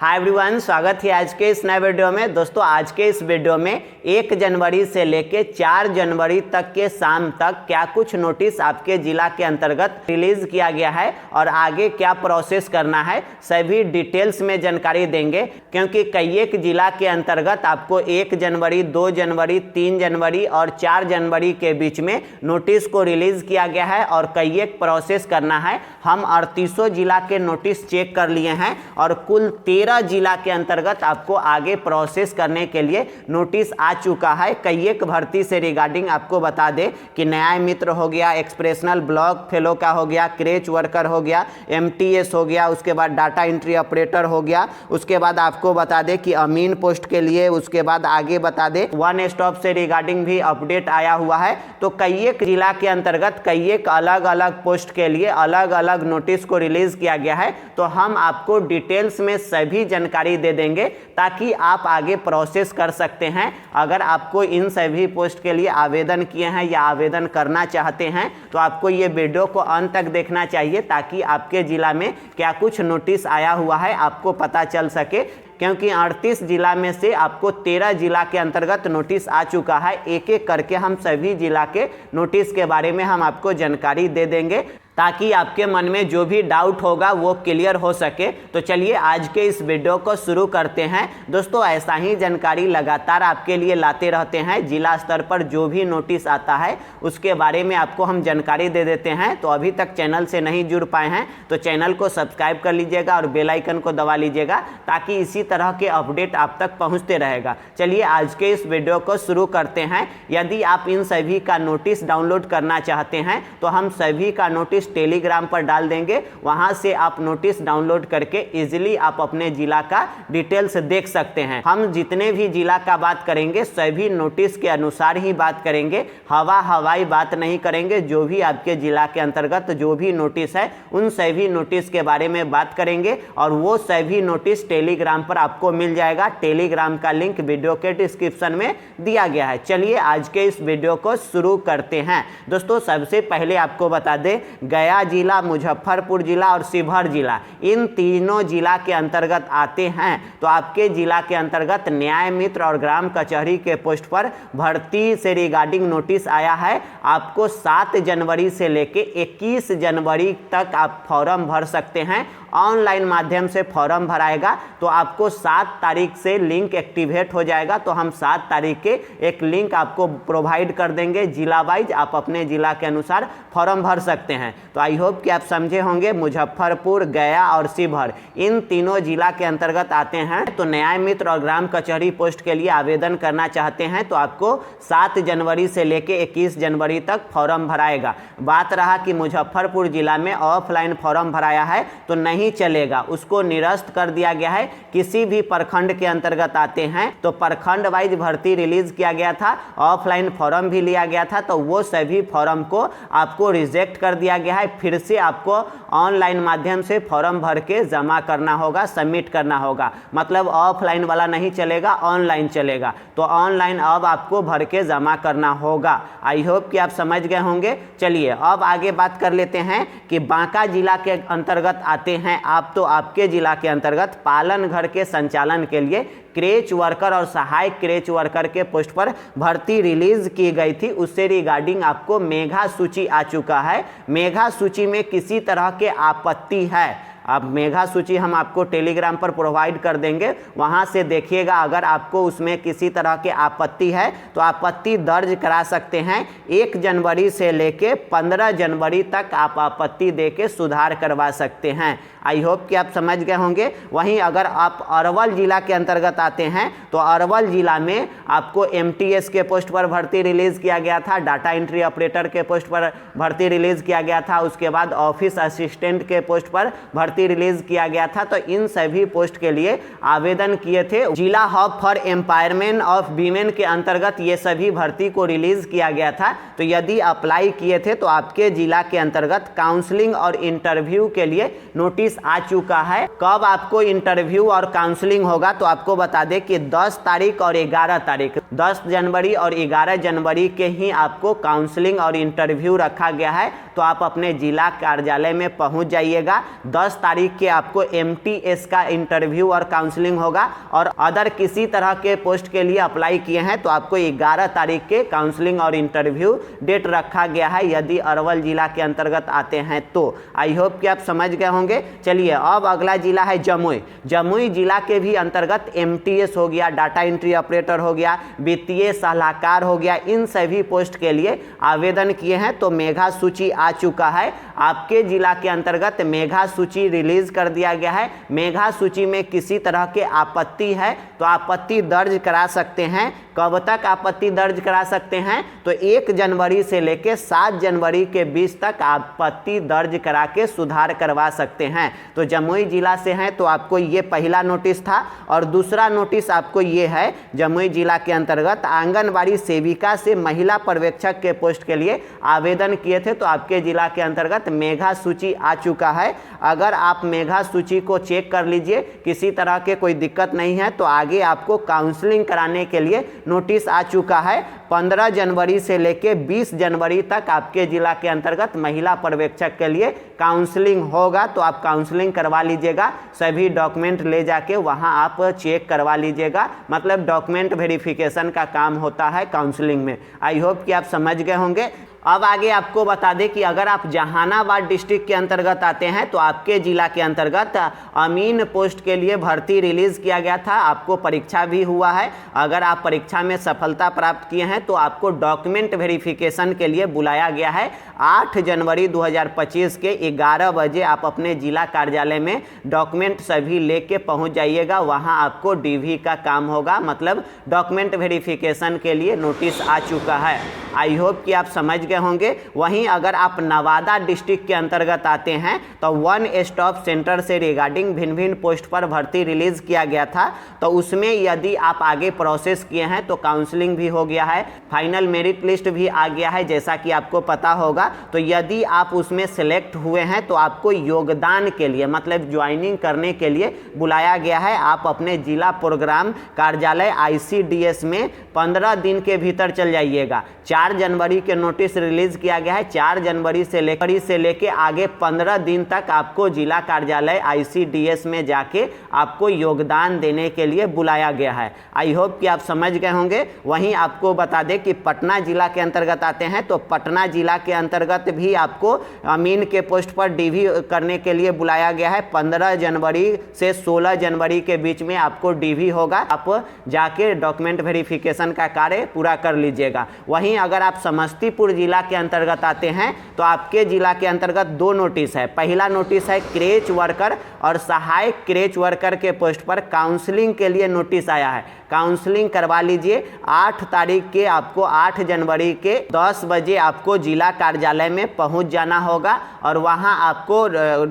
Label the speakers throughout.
Speaker 1: Hi everyone, स्वागत है आज के इस नए वीडियो में। दोस्तों आज के इस वीडियो में 1 जनवरी से लेके 4 जनवरी तक के शाम तक क्या कुछ नोटिस आपके जिला के अंतर्गत रिलीज किया गया है और आगे क्या प्रोसेस करना है, सभी डिटेल्स में जानकारी देंगे। क्योंकि कई एक जिला के अंतर्गत आपको 1 जनवरी, 2 जनवरी, 3 जनवरी और 4 जनवरी के बीच में नोटिस को रिलीज किया गया है और कई एक प्रोसेस करना है। हम 38 जिला के नोटिस चेक कर लिए हैं और कुल 13 जिला के अंतर्गत आपको आगे प्रोसेस करने के लिए नोटिस आ चुका है। कई एक भर्ती से रिगार्डिंग आपको बता दें कि न्याय मित्र हो गया, एक्सप्रेशनल ब्लॉक फेलो का हो गया, क्रेच वर्कर हो गया, MTS हो गया, उसके बाद डाटा एंट्री ऑपरेटर हो गया, उसके बाद आपको बता दें कि अमीन पोस्ट के लिए, उसके बाद आगे बता दें वन स्टॉप से रिगार्डिंग भी अपडेट आया हुआ है। तो कई एक जिला के अंतर्गत कई एक अलग अलग पोस्ट के लिए अलग अलग नोटिस को रिलीज किया गया है। तो हम आपको डिटेल्स में सभी जानकारी दे देंगे ताकि आप आगे प्रोसेस कर सकते हैं। अगर आपको इन सभी पोस्ट के लिए आवेदन किए हैं या आवेदन करना चाहते हैं तो आपको ये वीडियो को अंत तक देखना चाहिए ताकि आपके जिला में क्या कुछ नोटिस आया हुआ है आपको पता चल सके। क्योंकि 38 जिला में से आपको 13 जिला के अंतर्गत नोटिस आ चुका है। एक एक करके हम सभी जिला के नोटिस के बारे में हम आपको जानकारी दे देंगे ताकि आपके मन में जो भी डाउट होगा वो क्लियर हो सके। तो चलिए आज के इस वीडियो को शुरू करते हैं। दोस्तों ऐसा ही जानकारी लगातार आपके लिए लाते रहते हैं। जिला स्तर पर जो भी नोटिस आता है उसके बारे में आपको हम जानकारी दे देते हैं। तो अभी तक चैनल से नहीं जुड़ पाए हैं तो चैनल को सब्सक्राइब कर लीजिएगा और बेल आइकन को दबा लीजिएगा ताकि इसी तरह के अपडेट आप तक पहुँचते रहेगा। चलिए आज के इस वीडियो को शुरू करते हैं। यदि आप इन सभी का नोटिस डाउनलोड करना चाहते हैं तो हम सभी का नोटिस टेलीग्राम पर डाल देंगे। वहां से आप नोटिस डाउनलोड करके इजीली आप अपने जिला का डिटेल्स देख सकते हैं। हम जितने भी जिला का बात करेंगे सभी नोटिस के अनुसार ही बात करेंगे, हवाई बात नहीं करेंगे। जो भी आपके जिला के अंतर्गत जो भी नोटिस है उन सभी नोटिस के बारे में बात करेंगे और वो सभी नोटिस टेलीग्राम पर आपको मिल जाएगा। टेलीग्राम का लिंक वीडियो के डिस्क्रिप्शन में दिया गया है। चलिए आज के इस वीडियो को शुरू करते हैं। दोस्तों सबसे पहले आपको बता दें गया जिला, मुजफ्फरपुर जिला और शिवहर जिला, इन तीनों जिला के अंतर्गत आते हैं। तो आपके जिला के अंतर्गत न्याय मित्र और ग्राम कचहरी के पोस्ट पर भर्ती से रिगार्डिंग नोटिस आया है। आपको 7 जनवरी से लेके 21 जनवरी तक आप फॉर्म भर सकते हैं। ऑनलाइन माध्यम से फॉर्म भराएगा तो आपको 7 तारीख से लिंक एक्टिवेट हो जाएगा। तो हम 7 तारीख के एक लिंक आपको प्रोवाइड कर देंगे जिला वाइज, आप अपने जिला के अनुसार फॉर्म भर सकते हैं। तो आई होप कि आप समझे होंगे। मुजफ्फरपुर, गया और शिवहर इन तीनों जिला के अंतर्गत आते हैं। तो न्याय मित्र और ग्राम कचहरी पोस्ट के लिए आवेदन करना चाहते हैं तो आपको 7 जनवरी से लेके 21 जनवरी तक फॉर्म भराएगा। बात रहा कि मुजफ्फरपुर जिला में ऑफलाइन फॉर्म भराया है तो नहीं चलेगा, उसको निरस्त कर दिया गया है। किसी भी प्रखंड के अंतर्गत आते हैं तो प्रखंड वाइज भर्ती रिलीज किया गया था, ऑफलाइन फॉर्म भी लिया गया था, तो वो सभी फॉर्म को आपको रिजेक्ट कर दिया गया है। फिर से आपको ऑनलाइन माध्यम से फॉर्म भर के जमा करना होगा, सबमिट करना होगा। मतलब ऑफलाइन वाला नहीं चलेगा, ऑनलाइन चलेगा। तो ऑनलाइन अब आपको भर के जमा करना होगा। आई होप कि आप समझ गए होंगे। चलिए अब आगे बात कर लेते हैं कि बांका जिला के अंतर्गत आते हैं आप। तो आपके जिला के अंतर्गत पालन घर के संचालन के लिए क्रेच वर्कर और सहायक क्रेच वर्कर के पोस्ट पर भर्ती रिलीज की गई थी। उससे रिगार्डिंग आपको मेगा सूची आ चुका है। मेगा सूची में किसी तरह के आपत्ति है, अब मेगा सूची हम आपको टेलीग्राम पर प्रोवाइड कर देंगे, वहां से देखिएगा। अगर आपको उसमें किसी तरह के आपत्ति है तो आपत्ति दर्ज करा सकते हैं। 1 जनवरी से लेके 15 जनवरी तक आप आपत्ति देके सुधार करवा सकते हैं। आई होप कि आप समझ गए होंगे। वहीं अगर आप अरवल जिला के अंतर्गत आते हैं तो अरवल जिला में आपको MTS के पोस्ट पर भर्ती रिलीज किया गया था, डाटा एंट्री ऑपरेटर के पोस्ट पर भर्ती रिलीज किया गया था, उसके बाद ऑफिस असिस्टेंट के पोस्ट पर भर्ती रिलीज किया गया था। तो इन सभी पोस्ट के लिए आवेदन किए थे। जिला hub for empowerment of women के अंतर्गत ये सभी भर्ती को रिलीज किया गया था। तो यदि अप्लाई किए थे तो आपके जिला के अंतर्गत काउंसलिंग और इंटरव्यू के लिए नोटिस आ चुका है। कब आपको इंटरव्यू और काउंसलिंग होगा तो आपको बता दें कि 10 तारीख और 11 तारीख, 10 जनवरी और 11 जनवरी के ही आपको काउंसलिंग और इंटरव्यू रखा गया है। तो आप अपने जिला कार्यालय में पहुंच जाइएगा। 10 तारीख के आपको MTS का इंटरव्यू और काउंसलिंग होगा, और अदर किसी तरह के पोस्ट के लिए अप्लाई किए हैं तो आपको 11 तारीख के काउंसलिंग और इंटरव्यू डेट रखा गया है यदि अरवल जिला के अंतर्गत आते हैं तो। आई होप कि आप समझ गए होंगे। चलिए अब अगला जिला है जमुई। जमुई जिला के भी अंतर्गत MTS हो गया, डाटा एंट्री ऑपरेटर हो गया, वित्तीय सलाहकार हो गया, इन सभी पोस्ट के लिए आवेदन किए हैं तो मेगा सूची आ चुका है। आपके जिला के अंतर्गत मेगा सूची रिलीज कर दिया गया है। मेगा सूची में किसी तरह के आपत्ति है तो आपत्ति दर्ज करा सकते हैं। कब तक आपत्ति दर्ज करा सकते हैं? तो 1 जनवरी से लेकर 7 जनवरी के बीच तक आपत्ति दर्ज करा के सुधार करवा सकते हैं। तो जमुई जिला से हैं तो आपको ये पहला नोटिस था। और दूसरा नोटिस आपको ये है, जमुई जिला के अंतर्गत आंगनबाड़ी सेविका से महिला पर्यवेक्षक के पोस्ट के लिए आवेदन किए थे तो आपके जिला के अंतर्गत मेगा सूची आ चुका है। अगर आप मेगा सूची को चेक कर लीजिए, किसी तरह के कोई दिक्कत नहीं है तो आगे आपको काउंसलिंग कराने के लिए नोटिस आ चुका है। 15 जनवरी से लेके 20 जनवरी तक आपके जिला के अंतर्गत महिला पर्यवेक्षक के लिए काउंसलिंग होगा तो आप काउंसलिंग करवा लीजिएगा। सभी डॉक्यूमेंट ले जाके वहां आप चेक करवा लीजिएगा, मतलब डॉक्यूमेंट वेरिफिकेशन का काम होता है काउंसलिंग में। आई होप कि आप समझ गए होंगे। अब आगे आपको बता दें कि अगर आप जहानाबाद डिस्ट्रिक्ट के अंतर्गत आते हैं तो आपके जिला के अंतर्गत अमीन पोस्ट के लिए भर्ती रिलीज किया गया था। आपको परीक्षा भी हुआ है। अगर आप परीक्षा में सफलता प्राप्त किए हैं तो आपको डॉक्यूमेंट वेरिफिकेशन के लिए बुलाया गया है। 8 जनवरी 2025 के 11 बजे आप अपने जिला कार्यालय में डॉक्यूमेंट सभी लेके पहुंच जाइएगा। वहां आपको DV का काम होगा, मतलब डॉक्यूमेंट वेरिफिकेशन के लिए नोटिस आ चुका है। आई होप कि आप समझ गए होंगे। वहीं अगर आप नवादा डिस्ट्रिक्ट के अंतर्गत आते हैं तो 1 स्टॉप सेंटर से रिगार्डिंग भिन्न भिन्न पोस्ट पर भर्ती रिलीज किया गया था तो उसमें यदि आप आगे प्रोसेस किए हैं तो काउंसलिंग भी हो गया है, फाइनल मेरिट लिस्ट भी आ गया है जैसा कि आपको पता होगा। तो यदि आप उसमें सेलेक्ट हुए हैं तो आपको योगदान के लिए, मतलब ज्वाइनिंग करने के लिए बुलाया गया है। आप अपने जिला प्रोग्राम कार्यालय ICDS में 15 दिन के भीतर चल जाइएगा। 4 जनवरी के नोटिस रिलीज किया गया है। 4 जनवरी से लेके आगे 15 दिन तक आपको जिला कार्यालय ICDS में जाके आपको योगदान देने के लिए बुलाया गया है। आई होप कि आप समझ गए होंगे। वहीं आपको बता दें कि पटना जिला के अंतर्गत आते हैं तो पटना जिला के अंतर्गत भी आपको अमीन के पोस्ट पर DV करने के लिए बुलाया गया है। 15 जनवरी से 16 जनवरी के बीच में आपको DV होगा। आप जाके डॉक्यूमेंट वेरिफिकेशन का कार्य पूरा कर लीजिएगा। वहीं अगर आप समस्तीपुर जिला के अंतर्गत आते हैं तो आपके जिला के अंतर्गत 2 नोटिस है। पहला नोटिस है क्रेच वर्कर और सहायक क्रेच वर्कर के पोस्ट पर काउंसलिंग के लिए नोटिस आया है। काउंसलिंग करवा लीजिए। 8 तारीख के आपको 8 जनवरी के 10 बजे आपको जिला कार्यालय में पहुंच जाना होगा और वहां आपको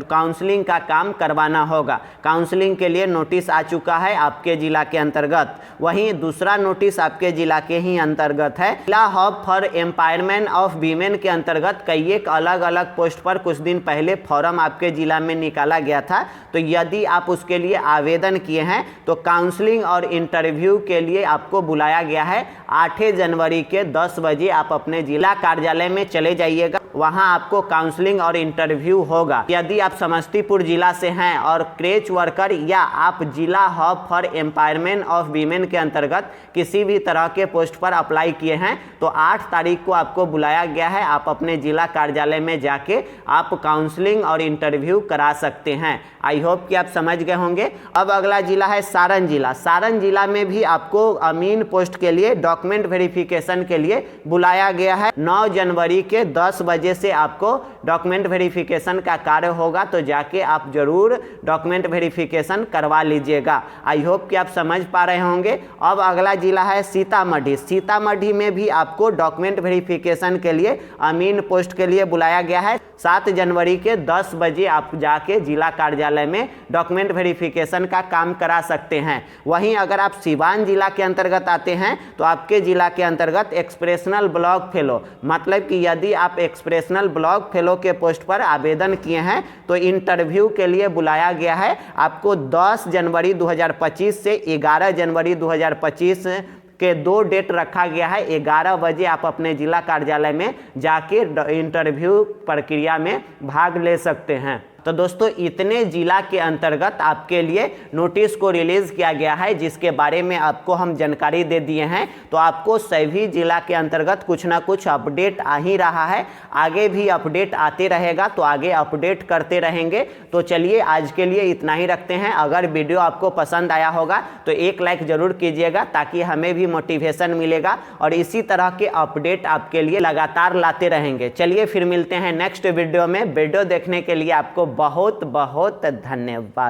Speaker 1: काउंसलिंग का काम करवाना होगा। काउंसलिंग के लिए नोटिस आ चुका है आपके जिला के अंतर्गत। वहीं दूसरा नोटिस आपके जिला के ही अंतर्गत है। जिला hub for empowerment of women के अंतर्गत कई एक अलग अलग पोस्ट पर कुछ दिन पहले फॉर्म आपके जिला में निकाला गया था। तो यदि आप उसके लिए आवेदन किए हैं तो काउंसलिंग और इंटरव्यू के लिए आपको बुलाया गया है। 8 जनवरी के 10 बजे आप अपने जिला कार्यालय में चले जाइएगा। वहां आपको काउंसलिंग और इंटरव्यू होगा। यदि आप समस्तीपुर जिला से हैं और क्रेच वर्कर या आप जिला hub for empowerment of women के अंतर्गत किसी भी तरह के पोस्ट पर अप्लाई किए हैं तो 8 तारीख को आपको बुलाया गया है। आप अपने जिला कार्यालय में जाके आप काउंसलिंग और इंटरव्यू करा सकते हैं। आई होप कि आप समझ गए होंगे। अब अगला जिला है सारण जिला। सारण जिला में भी आपको अमीन पोस्ट के लिए डॉक्यूमेंट वेरिफिकेशन के लिए बुलाया गया है। 9 जनवरी के 10 बजे से आपको डॉक्यूमेंट वेरिफिकेशन का कार्य होगा तो जाके आप जरूर डॉक्यूमेंट वेरिफिकेशन करवा लीजिएगा। आई होप कि आप समझ पा रहे होंगे। अब अगला जिला है सीतामढ़ी। सीतामढ़ी में भी आपको डॉक्यूमेंट वेरिफिकेशन के लिए अमीन पोस्ट के लिए बुलाया गया है। 7 जनवरी के 10 बजे आप जाके जिला कार्यालय में डॉक्यूमेंट वेरिफिकेशन का काम करा सकते हैं। वहीं अगर आप सिवान जिला के अंतर्गत आते हैं तो आपके जिला के अंतर्गत एक्सप्रेशनल ब्लॉक फेलो, मतलब कि यदि आप एक्सप्रेशनल ब्लॉक फेलो के पोस्ट पर आवेदन किए हैं तो इंटरव्यू के लिए बुलाया गया है। आपको 10 जनवरी 2025 से 11 जनवरी 2025 के 2 डेट रखा गया है। 11 बजे आप अपने जिला कार्यालय में जाके इंटरव्यू प्रक्रिया में भाग ले सकते हैं। तो दोस्तों इतने जिला के अंतर्गत आपके लिए नोटिस को रिलीज किया गया है, जिसके बारे में आपको हम जानकारी दे दिए हैं। तो आपको सभी जिला के अंतर्गत कुछ ना कुछ अपडेट आ ही रहा है, आगे भी अपडेट आते रहेगा, तो आगे अपडेट करते रहेंगे। तो चलिए आज के लिए इतना ही रखते हैं। अगर वीडियो आपको पसंद आया होगा तो एक लाइक जरूर कीजिएगा, ताकि हमें भी मोटिवेशन मिलेगा और इसी तरह के अपडेट आपके लिए लगातार लाते रहेंगे। चलिए फिर मिलते हैं नेक्स्ट वीडियो में। वीडियो देखने के लिए आपको बहुत बहुत धन्यवाद।